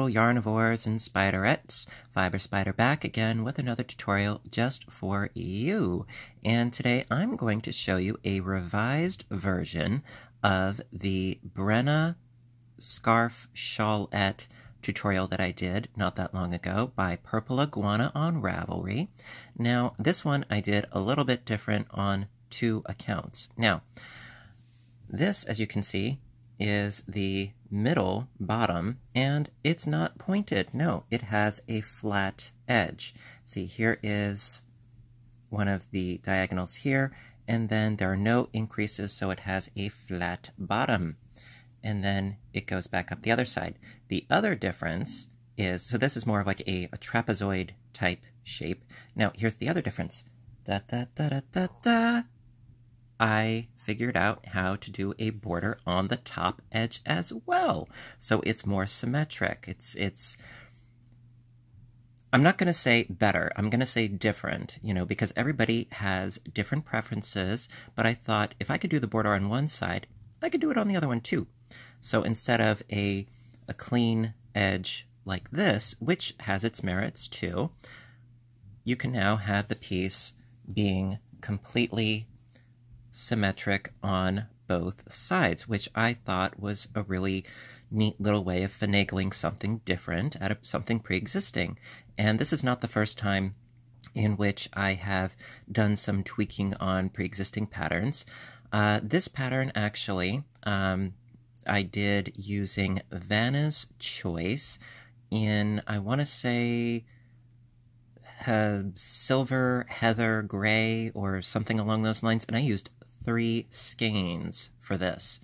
little yarnivores and spiderettes. Fiber Spider back again with another tutorial just for you. And today I'm going to show you a revised version of the Brenna scarf Shawlette tutorial that I did not that long ago by Purple Iguana on Ravelry. Now, this one I did a little bit different on 2 accounts. Now, this, as you can see, is the middle bottom, and it's not pointed. No, it has a flat edge. See, here is one of the diagonals here, and then there are no increases, so it has a flat bottom. And then it goes back up the other side. The other difference is, so this is more of like a trapezoid type shape. Now, here's the other difference. Da, da, da, da, da, da. I figured out how to do a border on the top edge as well. So it's more symmetric. It's I'm not going to say better. I'm going to say different, because everybody has different preferences. But I thought if I could do the border on one side, I could do it on the other one too. So instead of a clean edge like this, which has its merits too, you can now have the piece being completely symmetric on both sides, which I thought was a really neat little way of finagling something different out of something pre-existing. And this is not the first time in which I have done some tweaking on pre-existing patterns. This pattern actually I did using Vanna's Choice in, I want to say, silver, heather, gray, or something along those lines, and I used 3 skeins for this.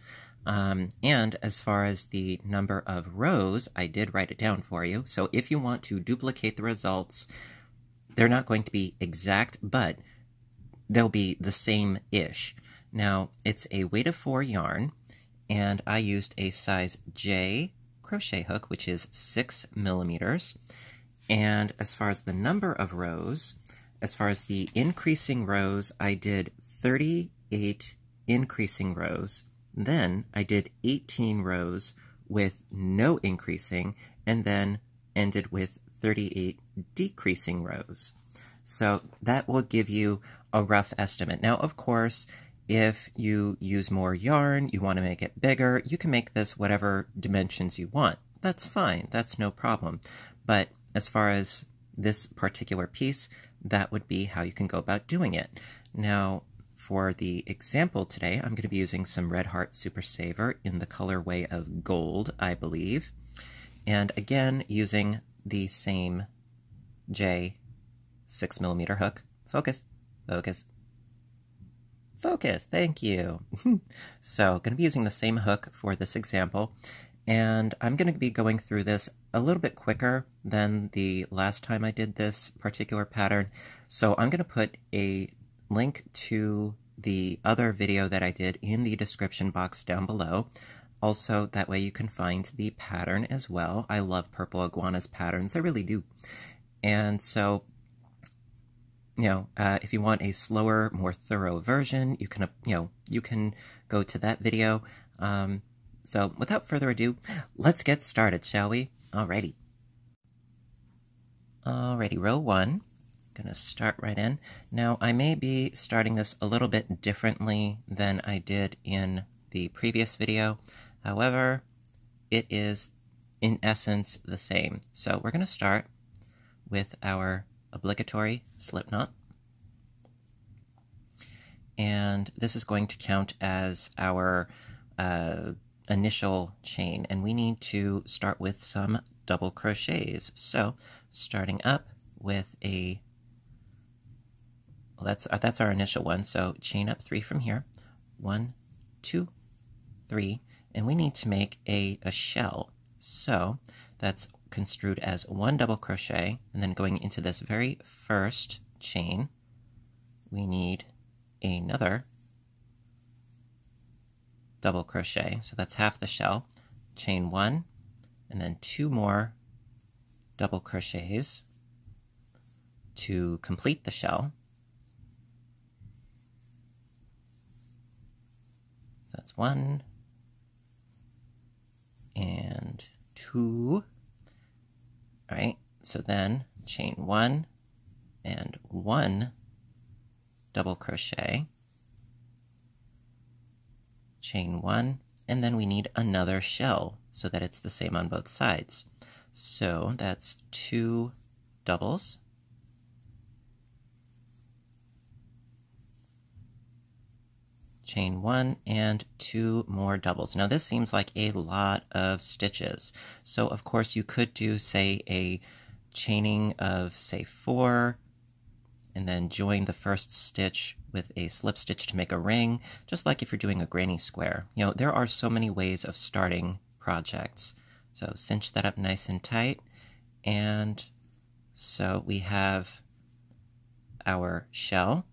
And as far as the number of rows, I did write it down for you. So if you want to duplicate the results, they're not going to be exact, but they'll be the same-ish. Now, it's a weight of 4 yarn, and I used a size J crochet hook, which is 6 millimeters. And as far as the number of rows, as far as the increasing rows, I did 38 increasing rows. Then I did 18 rows with no increasing, and then ended with 38 decreasing rows. So that will give you a rough estimate. Now, of course, if you use more yarn, you want to make it bigger, you can make this whatever dimensions you want. That's fine. That's no problem. But as far as this particular piece, that would be how you can go about doing it. Now, for the example today, I'm going to be using some Red Heart Super Saver in the colorway of gold, I believe. And again, using the same J 6 millimeter hook. Focus, focus, focus, thank you. So, going to be using the same hook for this example, and I'm going to be going through this a little bit quicker than the last time I did this particular pattern. So I'm going to put a link to the other video that I did in the description box down below. Also, that way you can find the pattern as well. I love Purple Iguana's patterns, I really do. And so, if you want a slower, more thorough version, you can, you can go to that video. So without further ado, let's get started, shall we? Alrighty. Alrighty, row 1. Gonna start right in. Now, I may be starting this a little bit differently than I did in the previous video. However, it is, in essence, the same. So we're gonna start with our obligatory slip knot. And this is going to count as our initial chain, and we need to start with some double crochets. So, starting up with a, well, that's our initial one, so chain up 3 from here. 1, 2, 3, and we need to make a shell. So, that's construed as 1 double crochet, and then going into this very first chain, we need another double crochet, so that's half the shell. Chain 1, and then 2 more double crochets to complete the shell. So that's 1 and 2, All right, so then chain 1 and 1 double crochet, chain 1, and then we need another shell so that it's the same on both sides. So that's 2 doubles, chain 1, and 2 more doubles. Now this seems like a lot of stitches, so of course you could do, say, a chaining of, say, 4, and then join the first stitch with a slip stitch to make a ring, just like if you're doing a granny square. You know, there are so many ways of starting projects. So cinch that up nice and tight, and so we have our shell,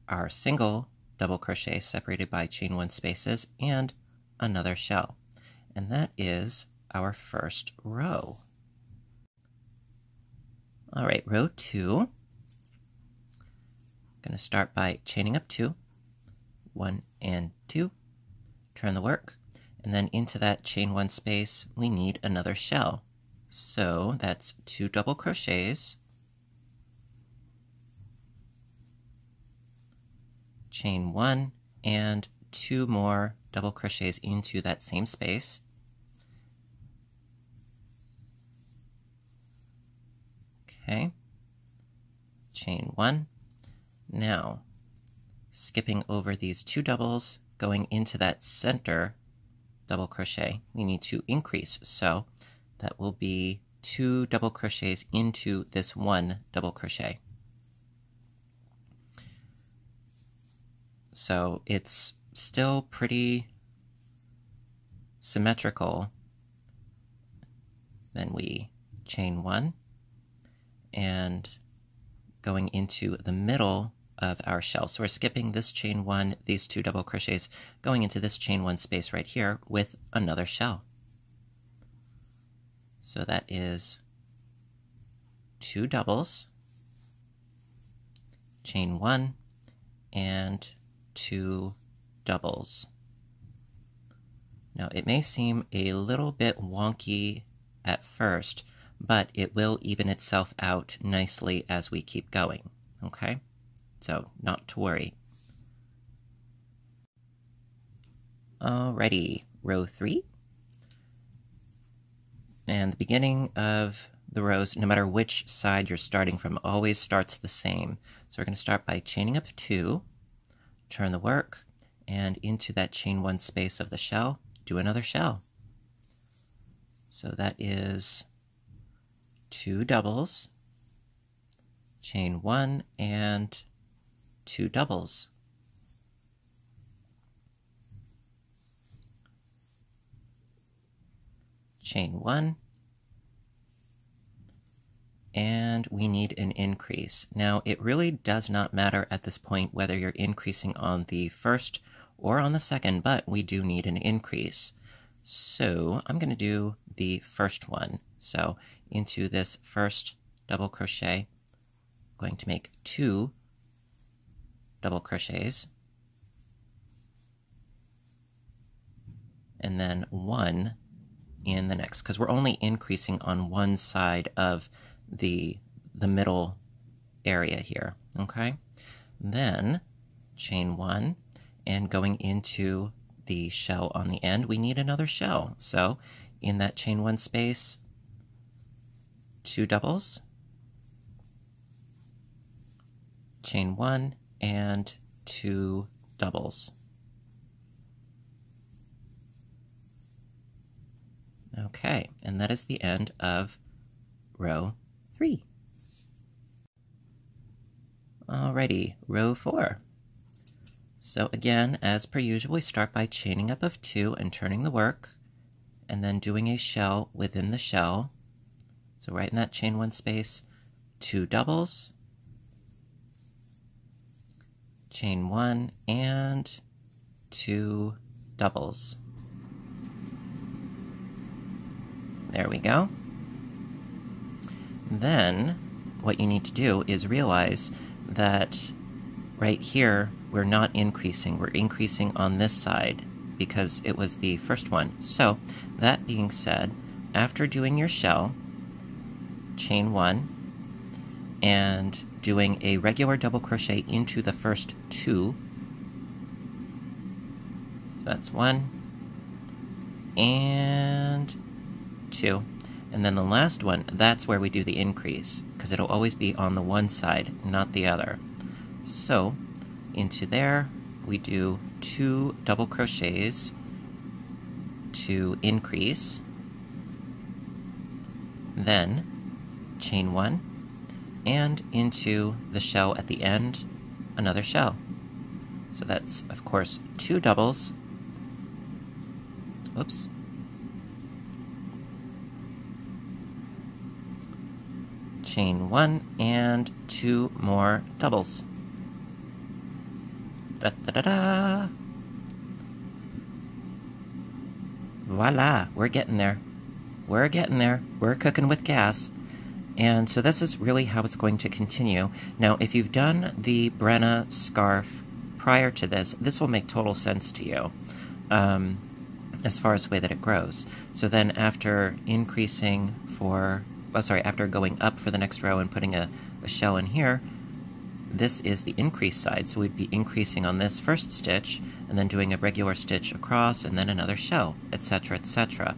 our single double crochet separated by chain 1 spaces, and another shell. And that is our first row. All right, row 2. Going to start by chaining up 2, 1 and 2, turn the work, and then into that chain 1 space we need another shell. So that's 2 double crochets, chain 1, and 2 more double crochets into that same space. Okay, chain 1. Now, skipping over these 2 doubles, going into that center double crochet, we need to increase. So that will be 2 double crochets into this 1 double crochet. So it's still pretty symmetrical. Then we chain 1, and going into the middle of our shell. So we're skipping this chain 1, these 2 double crochets, going into this chain 1 space right here with another shell. So that is 2 doubles, chain 1, and 2 doubles. Now it may seem a little bit wonky at first, but it will even itself out nicely as we keep going, okay? So, not to worry. Alrighty, row 3. And the beginning of the rows, no matter which side you're starting from, always starts the same. So we're going to start by chaining up 2, turn the work, and into that chain 1 space of the shell, do another shell. So that is 2 doubles, chain 1, and 2 doubles. Chain 1, and we need an increase. Now, it really does not matter at this point whether you're increasing on the first or on the second, but we do need an increase. So I'm going to do the first one. So into this first double crochet, I'm going to make 2 double crochets, and then 1 in the next, because we're only increasing on one side of the middle area here, okay? Then chain 1, and going into the shell on the end, we need another shell. So in that chain 1 space, 2 doubles, chain 1, and 2 doubles. Okay, and that is the end of row 3. Alrighty, row 4. So again, as per usual, we start by chaining up of 2 and turning the work, and then doing a shell within the shell. So right in that chain 1 space, 2 doubles, chain 1, and 2 doubles. There we go. Then what you need to do is realize that right here we're not increasing. We're increasing on this side because it was the first one. So that being said, after doing your shell, chain 1, and doing a regular double crochet into the first 2. So that's 1 and 2. And then the last one, that's where we do the increase, because it'll always be on the one side, not the other. So into there, we do 2 double crochets to increase, then chain 1, and into the shell at the end, another shell. So that's, of course, 2 doubles. Oops. Chain 1 and 2 more doubles. Da da da da! Voila! We're getting there. We're getting there. We're cooking with gas. And so this is really how it's going to continue. Now, if you've done the Brenna scarf prior to this, this will make total sense to you as far as the way that it grows. So then after increasing after going up for the next row and putting a shell in here, this is the increase side. So we'd be increasing on this first stitch and then doing a regular stitch across and then another shell, etc., etc.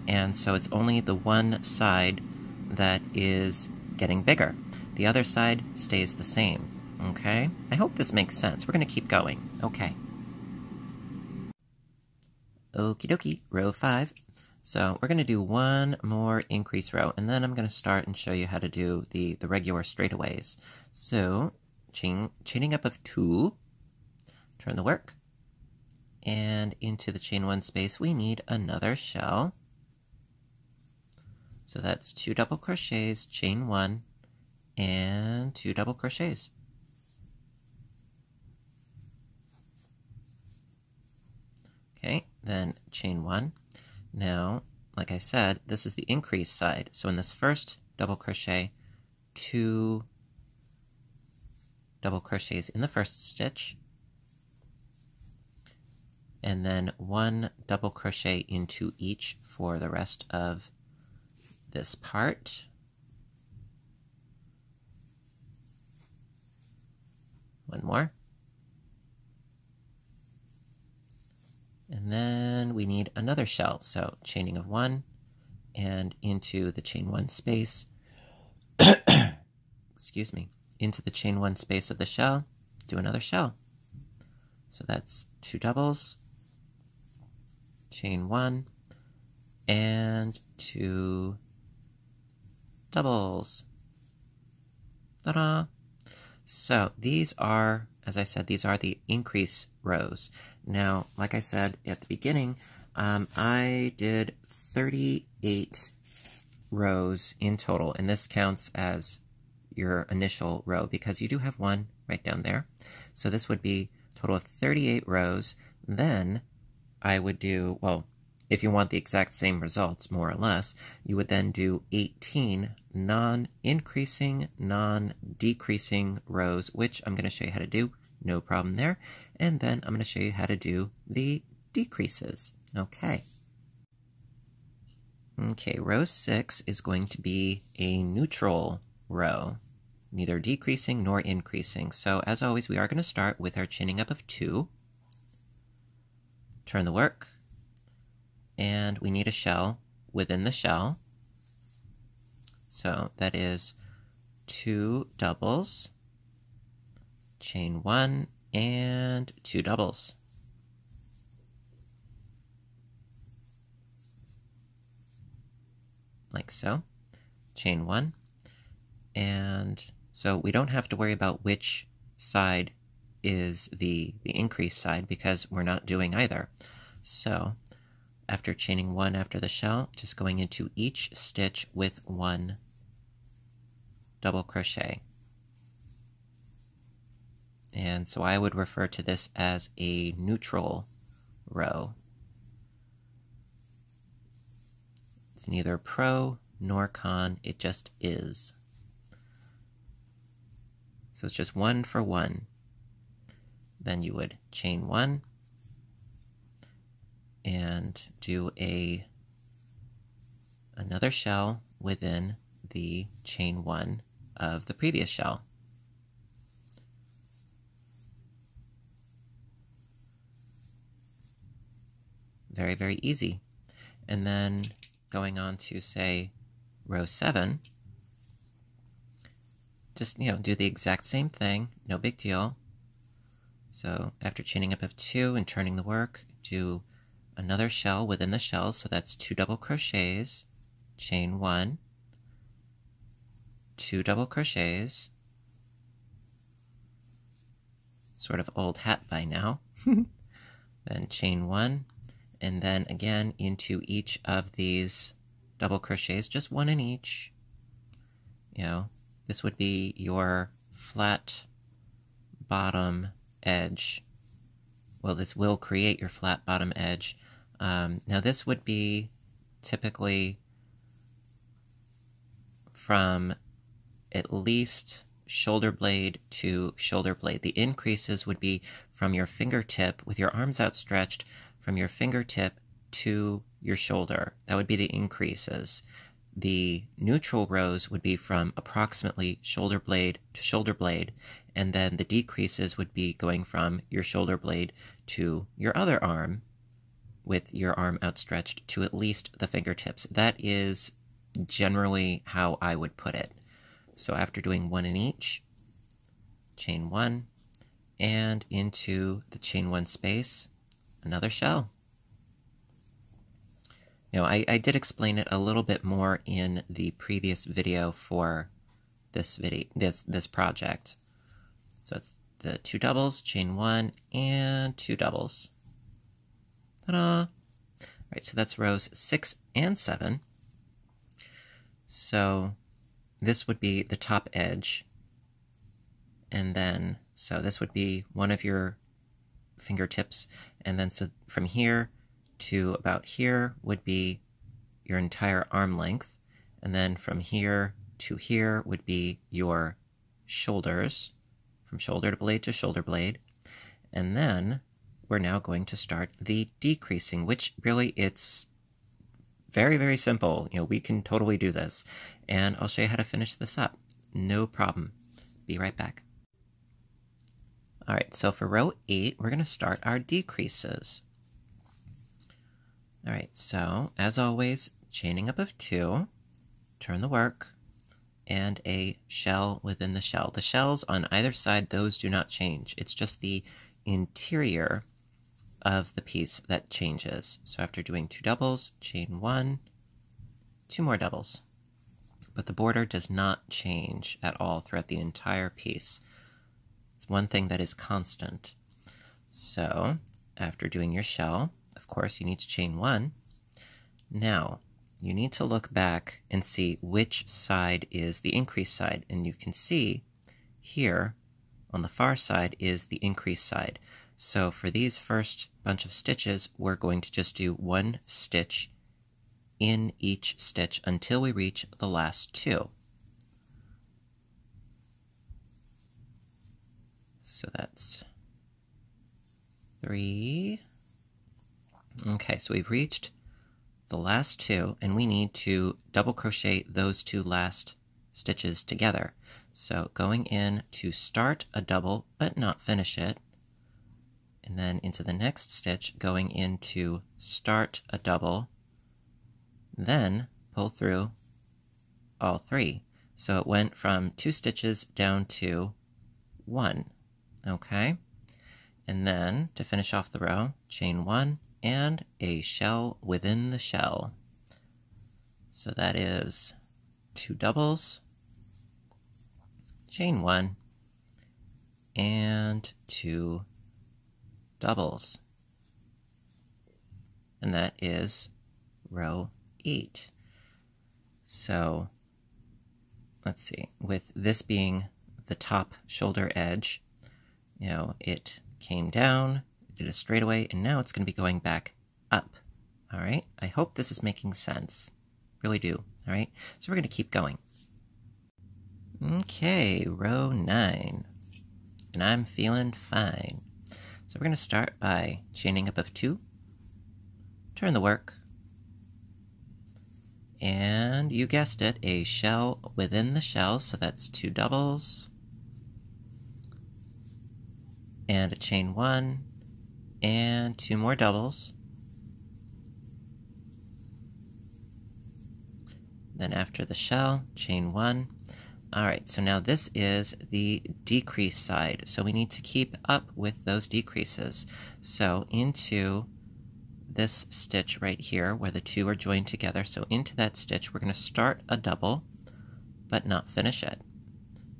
And so it's only the one side that is getting bigger. The other side stays the same, okay? I hope this makes sense. We're going to keep going. Okay. Okie dokie, row 5. So we're going to do one more increase row, and then I'm going to start and show you how to do the regular straightaways. So chaining up of 2, turn the work, and into the chain 1 space we need another shell. So that's 2 double crochets, chain 1, and 2 double crochets. Okay, then chain 1. Now, like I said, this is the increase side. So in this first double crochet, 2 double crochets in the first stitch, and then 1 double crochet into each for the rest of this part. One more. And then we need another shell, so chaining of 1 and into the chain 1 space. Excuse me. Into the chain 1 space of the shell, do another shell. So that's 2 doubles, chain 1, and 2 doubles. Ta-da! So these are, as I said, these are the increase rows. Now, like I said at the beginning, I did 38 rows in total, and this counts as your initial row because you do have 1 right down there. So this would be a total of 38 rows. Then I would do, well, if you want the exact same results, more or less, you would then do 18 non-increasing, non-decreasing rows, which I'm going to show you how to do. No problem there. And then I'm going to show you how to do the decreases. Okay. Okay, row 6 is going to be a neutral row, neither decreasing nor increasing. So as always, we are going to start with our chaining up of 2. Turn the work. And we need a shell within the shell. So that is 2 doubles, chain 1, and 2 doubles. Like so. Chain 1. And so we don't have to worry about which side is the increase side because we're not doing either. So after chaining 1 after the shell, just going into each stitch with 1 double crochet. And so I would refer to this as a neutral row. It's neither pro nor con, it just is. So it's just 1 for 1. Then you would chain 1 and do another shell within the chain 1 of the previous shell. Very, very easy. And then going on to, say, row 7, just, do the exact same thing, no big deal. So after chaining up of 2 and turning the work, do another shell within the shell, so that's 2 double crochets, chain 1, 2 double crochets, sort of old hat by now, then chain 1, and then again into each of these double crochets, just 1 in each. This would be your flat bottom edge. Well, this will create your flat bottom edge. Now this would be typically from at least shoulder blade to shoulder blade. The increases would be from your fingertip with your arms outstretched, from your fingertip to your shoulder. That would be the increases. The neutral rows would be from approximately shoulder blade to shoulder blade, and then the decreases would be going from your shoulder blade to your other arm, with your arm outstretched to at least the fingertips. That is generally how I would put it. So after doing 1 in each, chain 1, and into the chain 1 space, another shell. I did explain it a little bit more in the previous video for this project. So it's the 2 doubles, chain 1, and 2 doubles. Ta-da! All right, so that's rows 6 and 7. So this would be the top edge. And then, so this would be one of your fingertips. And then, so from here to about here would be your entire arm length. And then from here to here would be your shoulders, from shoulder to blade to shoulder blade. And then we're now going to start the decreasing, which really it's very, very simple. We can totally do this. And I'll show you how to finish this up. No problem. Be right back. All right, so for row 8, we're going to start our decreases. All right, so as always, chaining up of 2, turn the work, and a shell within the shell. The shells on either side, those do not change. It's just the interior of the piece that changes. So after doing 2 doubles, chain 1, 2 more doubles. But the border does not change at all throughout the entire piece. It's one thing that is constant. So after doing your shell, of course, you need to chain 1. Now, you need to look back and see which side is the increase side. And you can see here on the far side is the increase side. So for these first bunch of stitches, we're going to just do 1 stitch in each stitch until we reach the last 2. So that's 3. Okay, so we've reached the last 2, and we need to double crochet those 2 last stitches together. So going in to start a double, but not finish it, and then into the next stitch, going in to start a double, then pull through all 3. So it went from 2 stitches down to 1, okay? And then, to finish off the row, chain 1, and a shell within the shell. So that is 2 doubles, chain 1, and 2 doubles. And that is row 8. So, let's see, with this being the top shoulder edge, it came down, did a straightaway, and now it's going to be going back up. All right? I hope this is making sense. Really do. All right? So we're going to keep going. Okay, row 9. And I'm feeling fine. So we're going to start by chaining up of 2, turn the work, and you guessed it, a shell within the shell, so that's 2 doubles, and a chain 1, and 2 more doubles. Then after the shell, chain 1. Alright, so now this is the decrease side, so we need to keep up with those decreases. So into this stitch right here, where the 2 are joined together, so into that stitch we're going to start a double, but not finish it.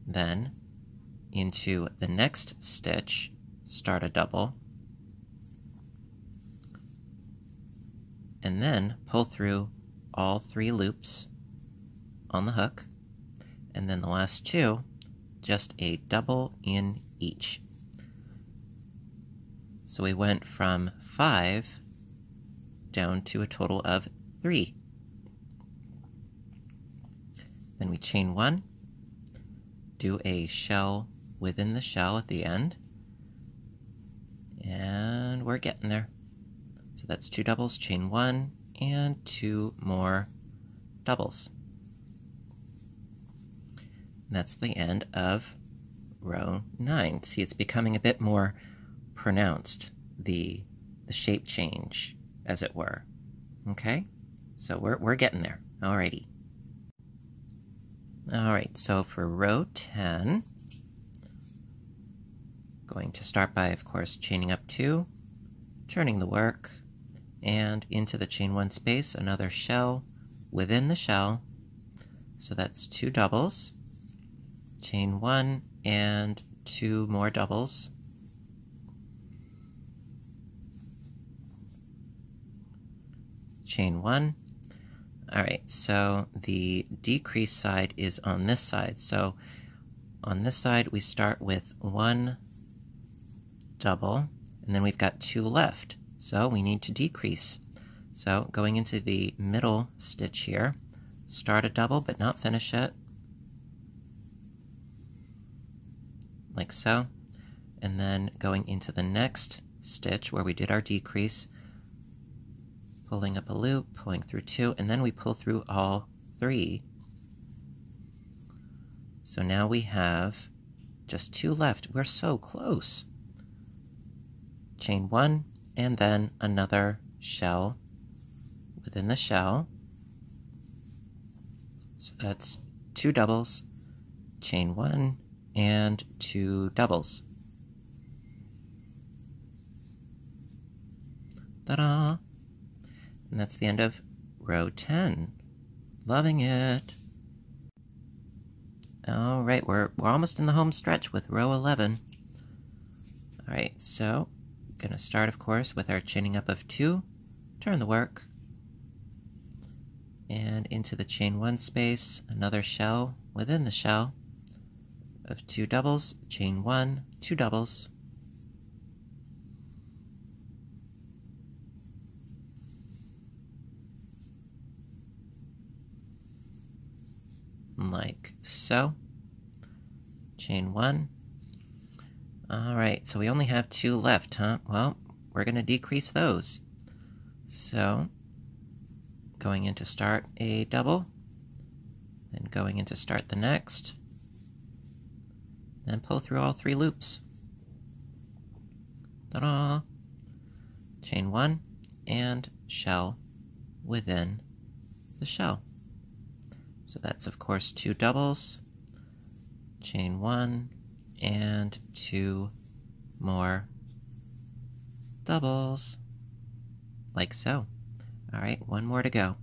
Then into the next stitch, start a double, and then pull through all 3 loops on the hook, and then the last 2, just a double in each. So we went from 5 down to a total of 3. Then we chain 1, do a shell within the shell at the end, and we're getting there. So that's 2 doubles, chain 1, and 2 more doubles. And that's the end of row 9. See, it's becoming a bit more pronounced, the shape change, as it were. Okay? So we're getting there. Alrighty. Alright, so for row 10, going to start by, of course, chaining up 2, turning the work, and into the chain 1 space, another shell within the shell. So that's 2 doubles, chain 1, and 2 more doubles. Chain 1. Alright, so the decrease side is on this side. So on this side we start with 1 double, and then we've got 2 left. So we need to decrease. So going into the middle stitch here, start a double but not finish it, like so. And then going into the next stitch where we did our decrease, pulling up a loop, pulling through 2, and then we pull through all 3. So now we have just 2 left. We're so close. Chain 1, and then another shell within the shell. So that's 2 doubles, chain 1, and 2 doubles. Ta-da! And that's the end of row 10. Loving it. Alright, we're almost in the home stretch with row 11. Alright, so gonna start, of course, with our chaining up of 2, turn the work, and into the chain 1 space, another shell within the shell of 2 doubles, chain 1, 2 doubles, like so, chain 1. Alright, so we only have 2 left, huh? Well, we're going to decrease those. So, going in to start a double, then going in to start the next, then pull through all 3 loops. Ta-da! Chain 1, and shell within the shell. So that's, of course, 2 doubles, chain 1, and 2 more doubles, like so. Alright, 1 more to go.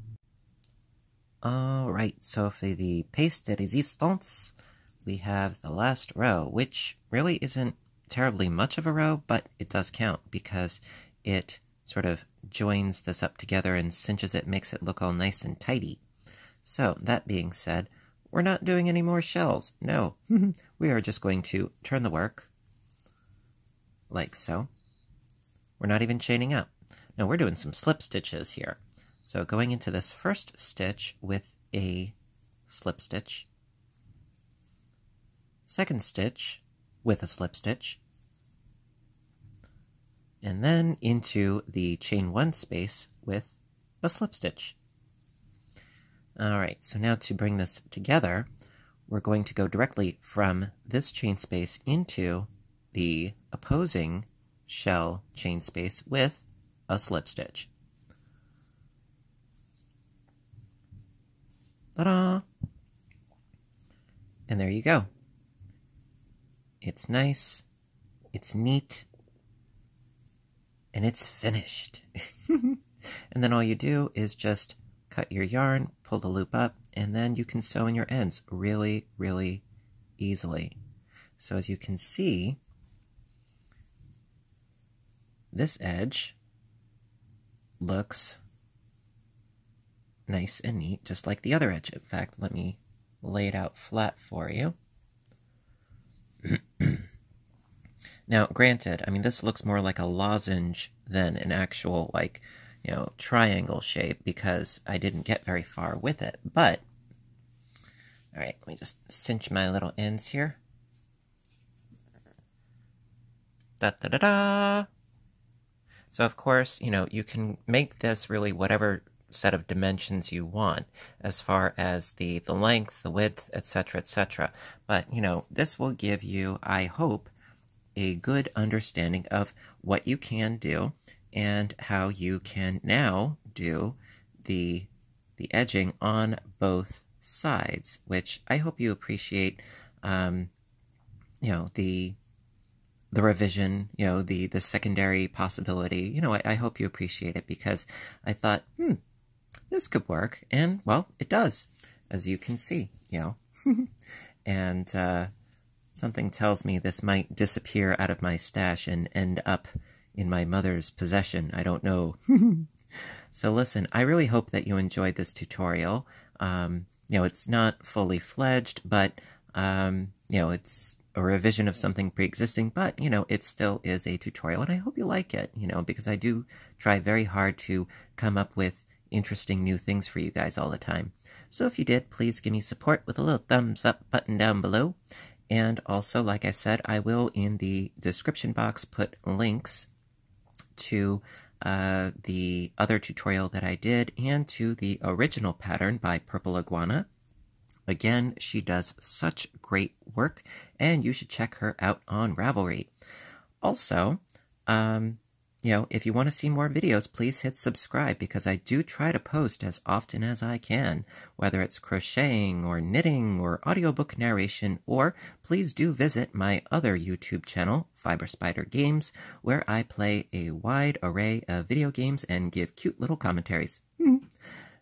Alright, so for the pièce de résistance, we have the last row, which really isn't terribly much of a row, but it does count because it sort of joins this up together and cinches it, makes it look all nice and tidy. So, that being said, we're not doing any more shells. No, we are just going to turn the work, like so. We're not even chaining up. No, we're doing some slip stitches here. So going into this first stitch with a slip stitch, second stitch with a slip stitch, and then into the chain 1 space with a slip stitch. All right, so now to bring this together, we're going to go directly from this chain space into the opposing shell chain space with a slip stitch. Ta-da! And there you go. It's nice, it's neat, and it's finished. And then all you do is just cut your yarn, pull the loop up, and then you can sew in your ends really, really easily. So as you can see, this edge looks nice and neat, just like the other edge. In fact, let me lay it out flat for you. Now, granted, I mean, this looks more like a lozenge than an actual, like, you know, triangle shape because I didn't get very far with it. But, all right, let me just cinch my little ends here. Da-da-da-da! So, of course, you know, you can make this really whatever set of dimensions you want as far as the length, the width, etc., etc. But, you know, this will give you, I hope, a good understanding of what you can do and how you can now do the edging on both sides, which I hope you appreciate, you know, the revision, you know, the secondary possibility. You know, I hope you appreciate it because I thought, this could work, and, well, it does, as you can see, you know. And, something tells me this might disappear out of my stash and end up in my mother's possession. I don't know. So listen, I really hope that you enjoyed this tutorial. You know, it's not fully fledged, but, you know, it's a revision of something pre-existing, but, you know, it still is a tutorial, and I hope you like it, you know, because I do try very hard to come up with interesting new things for you guys all the time. So if you did, please give me support with a little thumbs up button down below. And also, like I said, I will in the description box put links to the other tutorial that I did and to the original pattern by Purple Iguana. Again, she does such great work, and you should check her out on Ravelry. Also, you know, if you want to see more videos, please hit subscribe, because I do try to post as often as I can, whether it's crocheting or knitting or audiobook narration, or please do visit my other YouTube channel, Fiber Spider Games, where I play a wide array of video games and give cute little commentaries.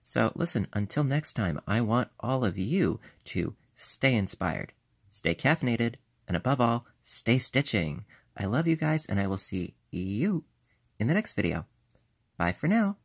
So listen, until next time, I want all of you to stay inspired, stay caffeinated, and above all, stay stitching. I love you guys, and I will see you in the next video. Bye for now.